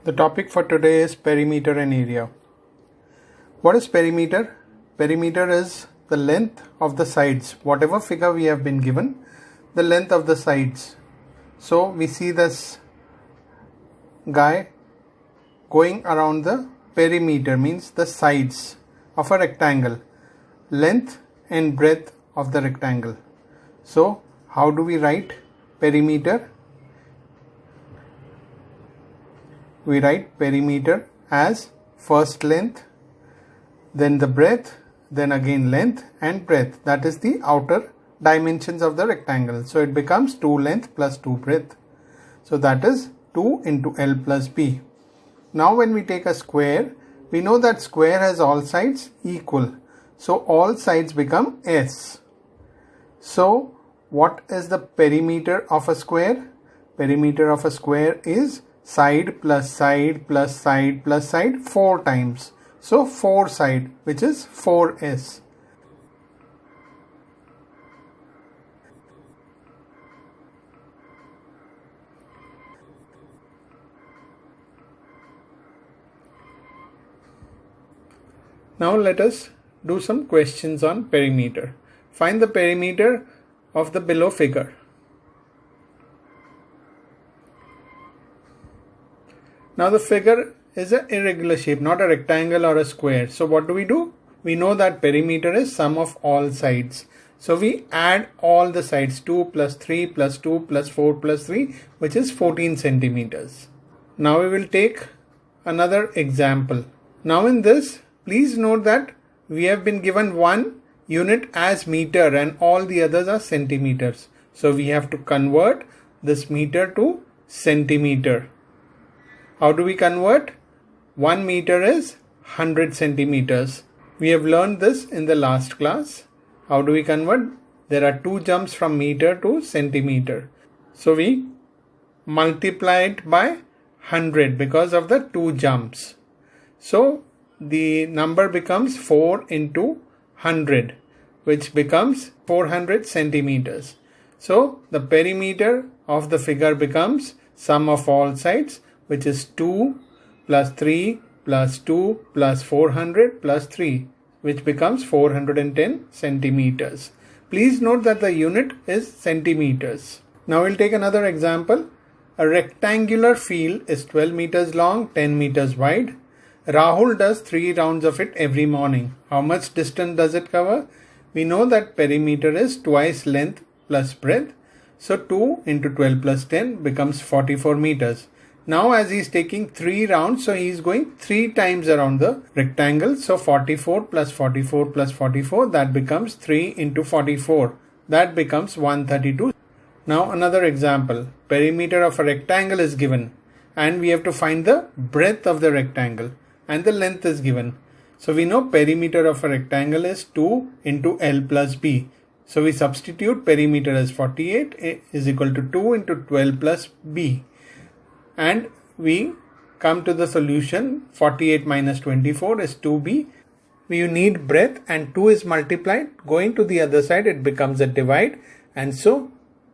The topic for today is perimeter and area. What is perimeter? Perimeter is the length of the sides. Whatever figure we have been given, the length of the sides. So we see this guy going around the perimeter, means the sides of a rectangle, length and breadth of the rectangle. So how do we write perimeter? We write perimeter as first length, then the breadth, then again length and breadth. That is the outer dimensions of the rectangle. So it becomes 2 length plus 2 breadth. So that is 2 into L plus B. Now when we take a square, we know that square has all sides equal. So all sides become S. So what is the perimeter of a square? Perimeter of a square is side plus side plus side plus side 4 times. So 4 side, which is 4S. Now let us do some questions on perimeter. Find the perimeter of the below figure. Now the figure is an irregular shape, not a rectangle or a square. So what do? We know that perimeter is sum of all sides. So we add all the sides, 2 plus 3 plus 2 plus 4 plus 3, which is 14 centimeters. Now we will take another example. Now in this, please note that we have been given one unit as meter and all the others are centimeters. So we have to convert this meter to centimeter. How do we convert? 1 meter is 100 centimeters. We have learned this in the last class. How do we convert? There are 2 jumps from meter to centimeter. So we multiply it by 100 because of the 2 jumps. So the number becomes 4 into 100, which becomes 400 centimeters. So the perimeter of the figure becomes sum of all sides, which is 2 plus 3 plus 2 plus 400 plus 3, which becomes 410 centimeters. Please note that the unit is centimeters. Now we'll take another example. A rectangular field is 12 meters long, 10 meters wide. Rahul does 3 rounds of it every morning. How much distance does it cover? We know that perimeter is twice length plus breadth. So 2 into 12 plus 10 becomes 44 meters. Now as he is taking 3 rounds, so he is going 3 times around the rectangle. So 44 plus 44 plus 44, that becomes 3 into 44. That becomes 132. Now another example. Perimeter of a rectangle is given and we have to find the breadth of the rectangle and the length is given. So we know perimeter of a rectangle is 2 into L plus B. So we substitute perimeter as 48 is equal to 2 into 12 plus B. And we come to the solution. 48 minus 24 is 2b. We need breadth and 2 is multiplied. Going to the other side, it becomes a divide. And so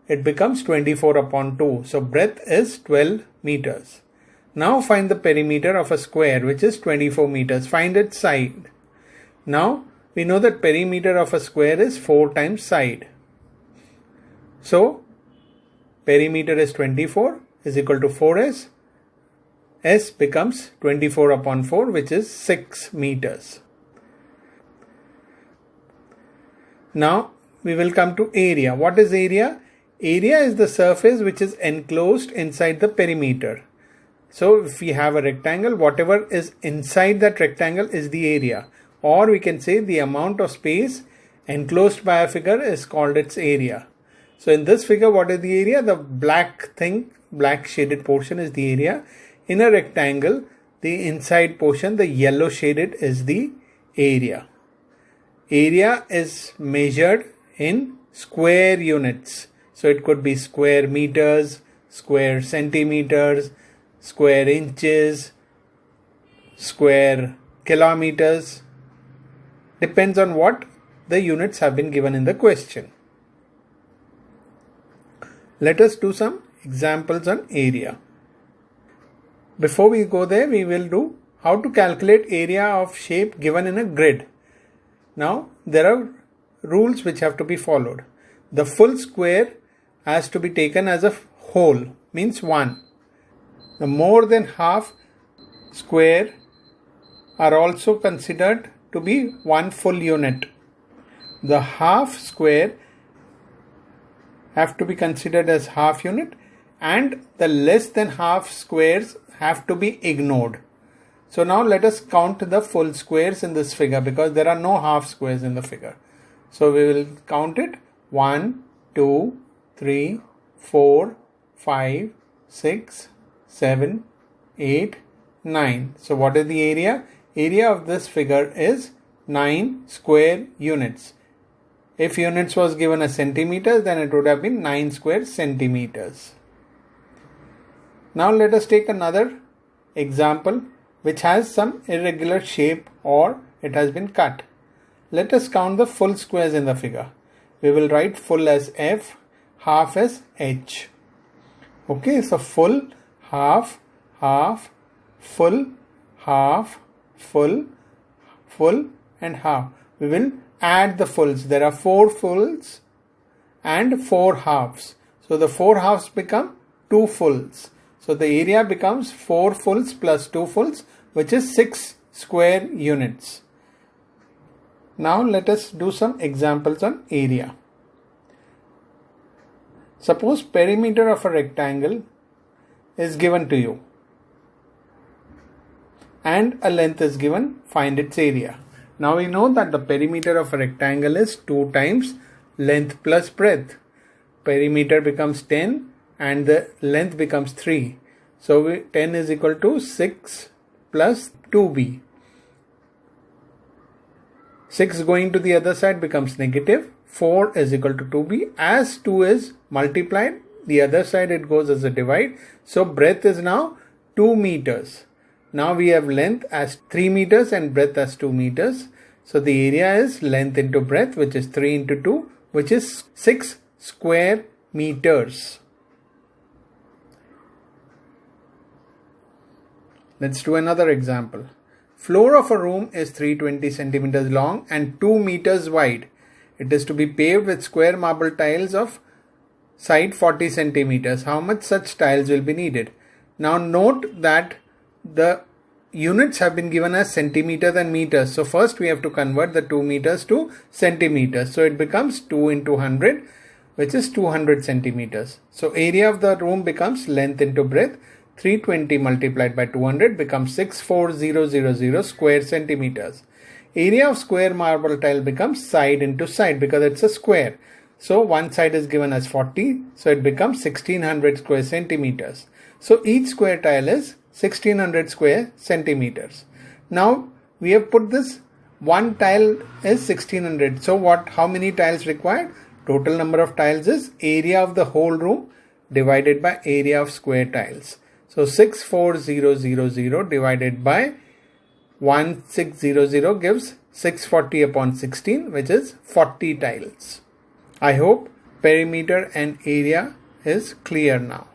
it becomes 24 upon 2. So breadth is 12 meters. Now find the perimeter of a square, which is 24 meters. Find its side. Now we know that perimeter of a square is 4 times side. So perimeter is 24. Is equal to 4S. S becomes 24 upon 4, which is 6 meters. Now we will come to area. What is area? Area is the surface which is enclosed inside the perimeter. So if we have a rectangle, whatever is inside that rectangle is the area. Or we can say the amount of space enclosed by a figure is called its area. So in this figure, what is the area? The black thing, black shaded portion is the area. In a rectangle, the inside portion, the yellow shaded, is the area. Area is measured in square units. So it could be square meters, square centimeters, square inches, square kilometers. Depends on what the units have been given in the question. Let us do some examples on area. before we go there, we will do how to calculate area of shape given in a grid. Now, there are rules which have to be followed. The full square has to be taken as a whole, means 1. The more than half square are also considered to be one full unit. The half square have to be considered as half unit, and the less than half squares have to be ignored. So now let us count the full squares in this figure, because there are no half squares in the figure. So we will count it: 1, 2, 3, 4, 5, 6, 7, 8, 9. So what is the area? Area of this figure is 9 square units. If units was given as centimeters, then it would have been 9 square centimeters. Now let us take another example which has some irregular shape, or it has been cut. Let us count the full squares in the figure. We will write full as F, half as H. Okay, so full, half, half, full, half, full, full and half. We will add the fulls. There are 4 fulls and 4 halves. So the 4 halves become 2 fulls. So the area becomes 4 fulls plus 2 fulls, which is 6 square units. Now let us do some examples on area. Suppose perimeter of a rectangle is given to you and a length is given. Find its area. Now we know that the perimeter of a rectangle is 2 times length plus breadth. Perimeter becomes 10 and the length becomes 3. So 10 is equal to 6 plus 2b. 6 going to the other side becomes negative. 4 is equal to 2b. As 2 is multiplied, the other side it goes as a divide. So breadth is now 2 meters. Now we have length as 3 meters and breadth as 2 meters. So the area is length into breadth, which is 3 into 2, which is 6 square meters. Let's do another example. Floor of a room is 320 centimeters long and 2 meters wide. It is to be paved with square marble tiles of side 40 centimeters. How much such tiles will be needed? Now note that the units have been given as centimeters and meters. So first we have to convert the 2 meters to centimeters. So it becomes 2 into 100, which is 200 centimeters. So area of the room becomes length into breadth. 320 multiplied by 200 becomes 64000 square centimeters. Area of square marble tile becomes side into side because it's a square. So one side is given as 40. So it becomes 1600 square centimeters. So each square tile is 1600 square centimeters. Now we have put this one tile is 1600. So how many tiles required? Total number of tiles is area of the whole room divided by area of square tiles. So 64000 divided by 1600 gives 640 upon 16, which is 40 tiles. I hope perimeter and area is clear now.